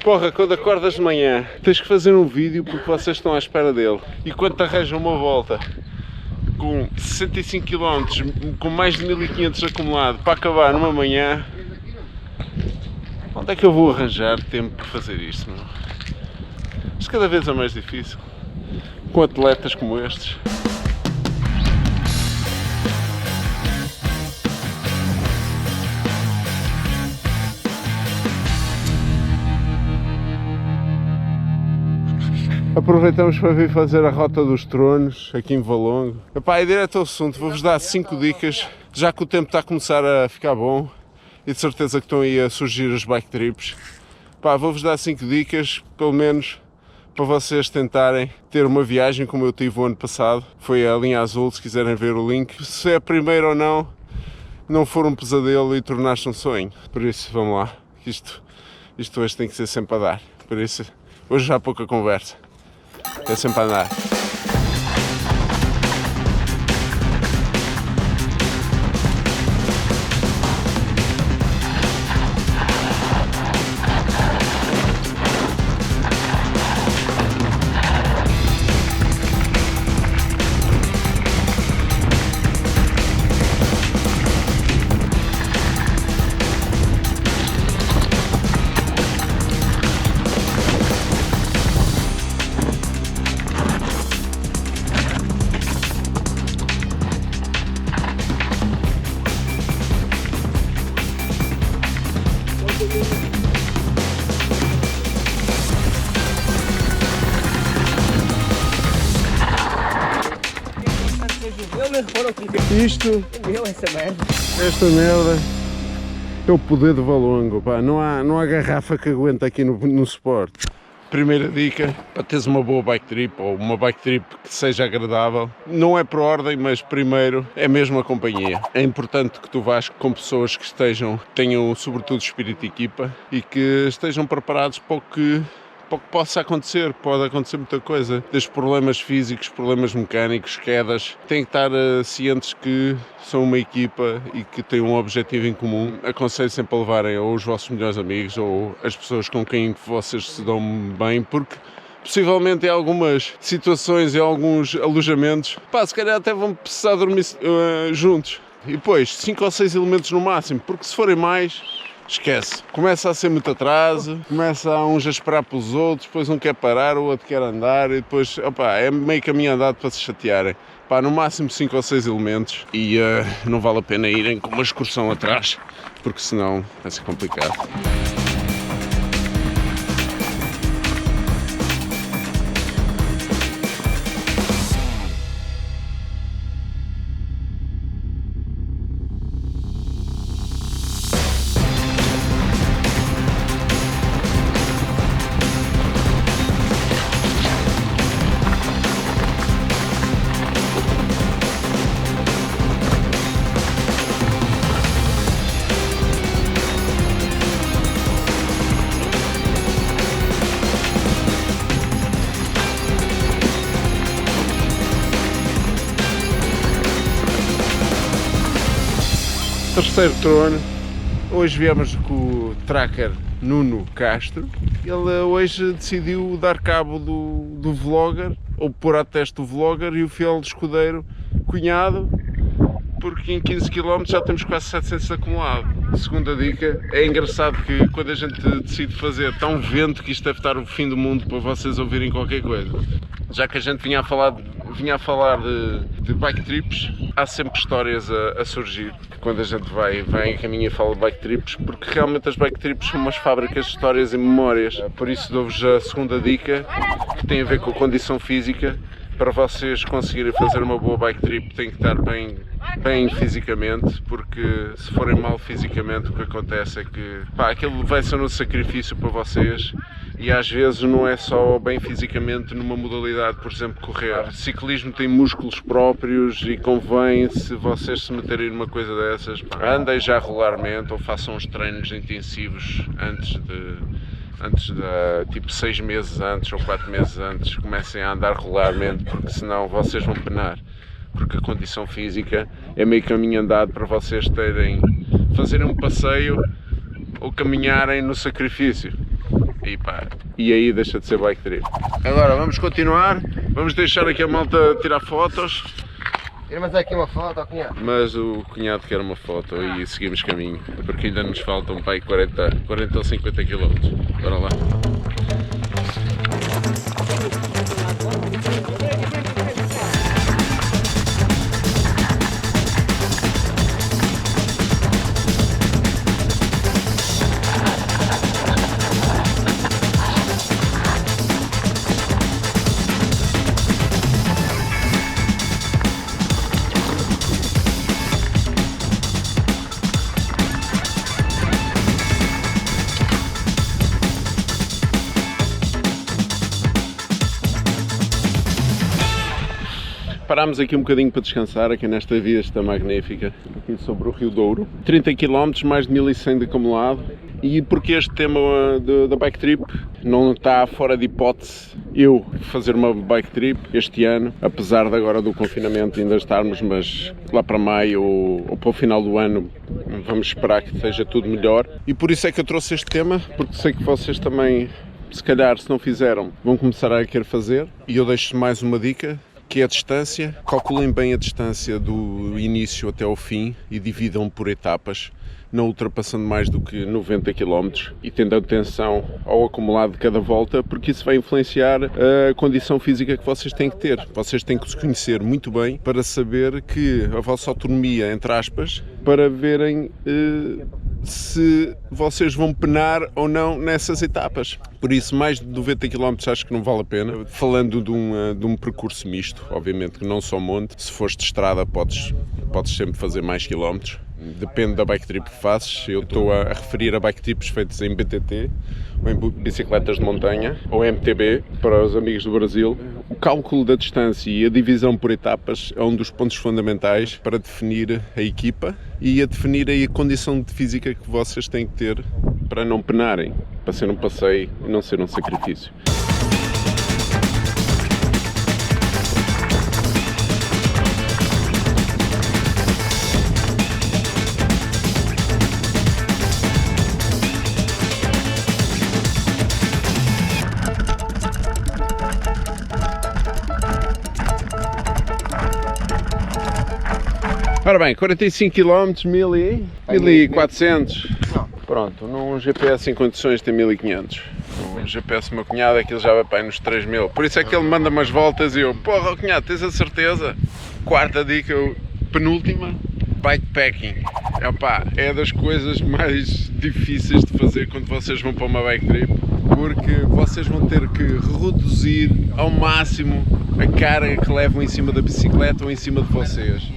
Porra, quando acordas de manhã, tens que fazer um vídeo porque vocês estão à espera dele. E quando te arranjam uma volta com 65 km, com mais de 1500 acumulado para acabar numa manhã, onde é que eu vou arranjar tempo para fazer isto, meu? Isto cada vez é mais difícil, com atletas como estes. Aproveitamos para vir fazer a Rota dos Tronos aqui em Valongo. Epá, é direto ao assunto, vou-vos dar 5 dicas, já que o tempo está a começar a ficar bom e de certeza que estão aí a surgir os bike trips. Epá, vou-vos dar 5 dicas, pelo menos para vocês tentarem ter uma viagem como eu tive o ano passado. Foi a linha azul, se quiserem ver o link. Se é a primeira ou não for um pesadelo e tornar-se um sonho. Por isso, vamos lá, isto hoje tem que ser sempre a dar. Por isso, hoje já há pouca conversa. É sempre a andar. Esta merda é o poder de Valongo, pá. Não há garrafa que aguenta aqui no suporte. Primeira dica, para teres uma boa bike trip ou uma bike trip que seja agradável, não é por ordem, mas primeiro é mesmo a companhia. É importante que tu vás com pessoas que tenham sobretudo espírito de equipa e que estejam preparados para o que possa acontecer. Pode acontecer muita coisa, desde problemas físicos, problemas mecânicos, quedas. Têm que estar cientes que são uma equipa e que têm um objetivo em comum. Aconselho sempre a levarem ou os vossos melhores amigos ou as pessoas com quem vocês se dão bem, porque possivelmente em algumas situações, em alguns alojamentos, pá, se calhar até vão precisar dormir juntos. E depois, 5 ou 6 elementos no máximo, porque se forem mais, esquece. Começa a ser muito atraso, começa a uns a esperar pelos outros, depois um quer parar, o outro quer andar e depois, opa, é meio caminho andado para se chatearem. Pá, no máximo 5 ou 6 elementos e não vale a pena irem com uma excursão atrás, porque senão vai ser complicado. Terceiro trono, hoje viemos com o tracker Nuno Castro. Ele hoje decidiu dar cabo do vlogger, ou pôr a teste do vlogger e o fiel escudeiro cunhado, porque em 15 km já temos quase 700 acumulado. Segunda dica, é engraçado que quando a gente decide fazer, está um vento que isto deve estar o fim do mundo para vocês ouvirem qualquer coisa. Já que a gente vinha a falar de bike trips, há sempre histórias a surgir quando a gente vai em caminho e fala de bike trips, porque realmente as bike trips são umas fábricas de histórias e memórias. Por isso dou-vos a segunda dica, que tem a ver com a condição física. Para vocês conseguirem fazer uma boa bike trip tem que estar bem fisicamente, porque se forem mal fisicamente o que acontece é que aquilo vai ser um sacrifício para vocês E às vezes não é só bem fisicamente numa modalidade, por exemplo, correr. Ciclismo tem músculos próprios e convém, se vocês se meterem numa coisa dessas, andem já regularmente ou façam uns treinos intensivos antes de tipo 6 meses antes ou 4 meses antes, comecem a andar regularmente, porque senão vocês vão penar. Porque a condição física é meio caminho andado para vocês fazerem um passeio ou caminharem no sacrifício. E aí deixa de ser bike trip. Agora vamos continuar, vamos deixar aqui a malta tirar fotos. Temos aqui uma foto, cunhado. Mas o cunhado quer uma foto e seguimos caminho, porque ainda nos faltam para aí 40 ou 50 km. Bora lá. Parámos aqui um bocadinho para descansar, aqui nesta vista magnífica, aqui sobre o Rio Douro. 30 km, mais de 1100 de acumulado. E porque este tema da bike trip não está fora de hipótese eu fazer uma bike trip este ano, apesar de agora do confinamento ainda estarmos, mas lá para maio ou para o final do ano vamos esperar que esteja tudo melhor. E por isso é que eu trouxe este tema, porque sei que vocês também, se calhar, se não fizeram, vão começar a querer fazer. E eu deixo mais uma dica, que é a distância. Calculem bem a distância do início até ao fim e dividam por etapas, não ultrapassando mais do que 90 km e tendo atenção ao acumulado de cada volta, porque isso vai influenciar a condição física que vocês têm que ter. Vocês têm que se conhecer muito bem para saber que a vossa autonomia, entre aspas, para verem se vocês vão penar ou não nessas etapas. Por isso, mais de 90 km acho que não vale a pena. Falando de um percurso misto, obviamente que não só monte, se fores de estrada podes sempre fazer mais quilómetros. Depende da bike trip que fazes. Eu estou a referir a bike trips feitas em BTT, ou em bicicletas de montanha, ou MTB, para os amigos do Brasil. O cálculo da distância e a divisão por etapas é um dos pontos fundamentais para definir a equipa e a definir a condição de física que vocês têm que ter para não penarem, para ser um passeio e não ser um sacrifício. Ora bem, 45 km, 1400. Pronto, num GPS em condições tem 1500. O GPS do meu cunhado, aquilo já vai para aí nos 3000. Por isso é que ele manda umas voltas e eu, porra, cunhado, tens a certeza? Quarta dica, penúltima, bikepacking. É das coisas mais difíceis de fazer quando vocês vão para uma bike trip, porque vocês vão ter que reduzir ao máximo a carga que levam em cima da bicicleta ou em cima de vocês.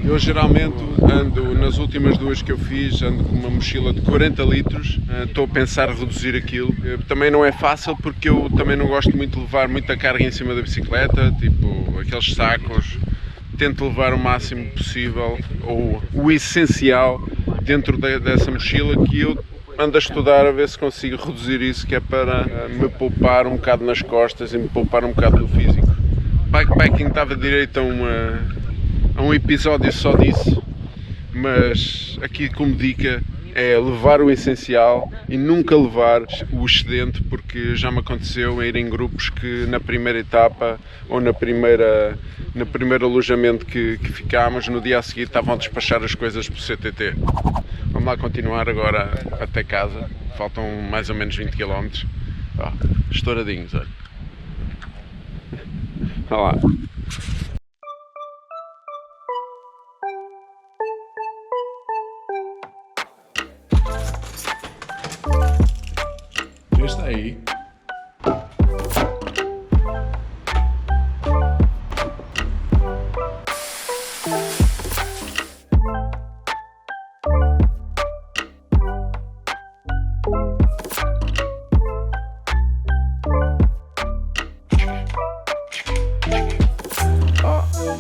Eu geralmente ando, nas últimas duas que eu fiz, ando com uma mochila de 40 litros, estou a pensar reduzir aquilo. Também não é fácil porque eu também não gosto muito de levar muita carga em cima da bicicleta, tipo aqueles sacos. Tento levar o máximo possível, ou o essencial, dentro dessa mochila, que eu ando a estudar a ver se consigo reduzir isso, que é para me poupar um bocado nas costas e me poupar um bocado do físico. Bikepacking estava direito a um episódio só disso, mas aqui como dica é levar o essencial e nunca levar o excedente, porque já me aconteceu ir em grupos que na primeira etapa ou no primeiro alojamento que ficámos, no dia a seguir estavam a despachar as coisas para o CTT. Vamos lá continuar agora até casa, faltam mais ou menos 20 km, estouradinhos, olha. Olha lá. Este aí.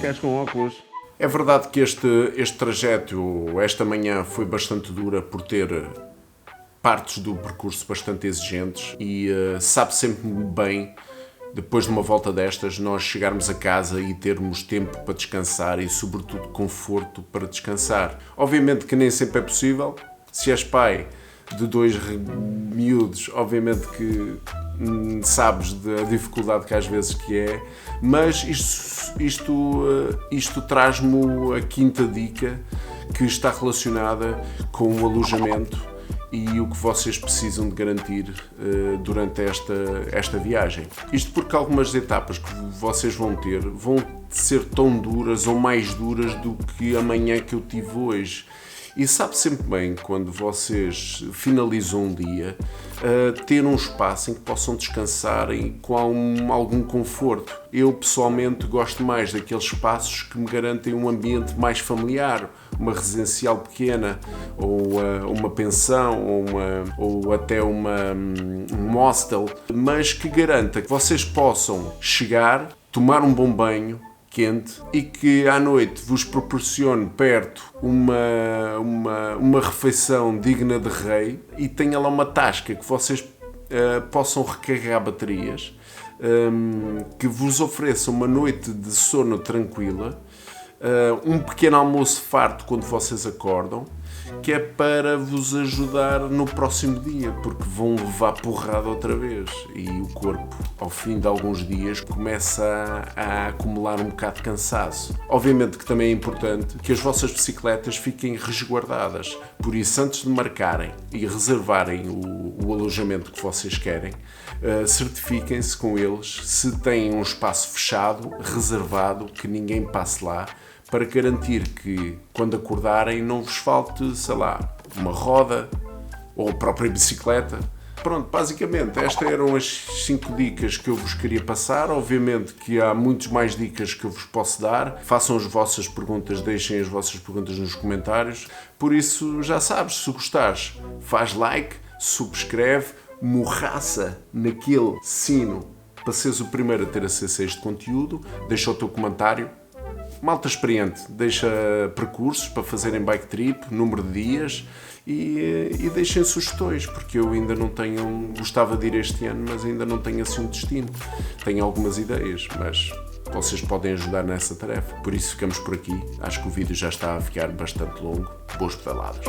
Queres com óculos? É verdade que este trajeto, esta manhã, foi bastante dura por ter partes do percurso bastante exigentes e sabe sempre bem, depois de uma volta destas, nós chegarmos a casa e termos tempo para descansar e, sobretudo, conforto para descansar. Obviamente que nem sempre é possível. Se és pai de 2 miúdos, obviamente que sabes da dificuldade que às vezes que é, mas isto traz-me a quinta dica, que está relacionada com o alojamento e o que vocês precisam de garantir durante esta viagem. Isto porque algumas etapas que vocês vão ter vão ser tão duras ou mais duras do que a manhã que eu tive hoje. E sabe sempre bem, quando vocês finalizam um dia, ter um espaço em que possam descansar e com algum conforto. Eu, pessoalmente, gosto mais daqueles espaços que me garantem um ambiente mais familiar, uma residencial pequena, ou uma pensão, ou até um hostel, mas que garanta que vocês possam chegar, tomar um bom banho quente e que à noite vos proporcione perto uma refeição digna de rei e tenha lá uma tasca que vocês possam recarregar baterias, que vos ofereça uma noite de sono tranquila, um pequeno almoço farto quando vocês acordam, que é para vos ajudar no próximo dia, porque vão levar porrada outra vez e o corpo, ao fim de alguns dias, começa a acumular um bocado de cansaço. Obviamente que também é importante que as vossas bicicletas fiquem resguardadas, por isso, antes de marcarem e reservarem o alojamento que vocês querem, certifiquem-se com eles se têm um espaço fechado, reservado, que ninguém passe lá, para garantir que, quando acordarem, não vos falte, sei lá, uma roda ou a própria bicicleta. Pronto, basicamente, estas eram as 5 dicas que eu vos queria passar. Obviamente que há muitas mais dicas que eu vos posso dar. Façam as vossas perguntas, deixem as vossas perguntas nos comentários. Por isso, já sabes, se gostares, faz like, subscreve, morraça naquele sino para seres o primeiro a ter acesso a este conteúdo. Deixa o teu comentário. Malta experiente, deixa percursos para fazerem bike trip, número de dias e deixem sugestões, porque eu ainda não tenho, gostava de ir este ano, mas ainda não tenho assim um destino. Tenho algumas ideias, mas vocês podem ajudar nessa tarefa. Por isso ficamos por aqui. Acho que o vídeo já está a ficar bastante longo. Boas pedaladas.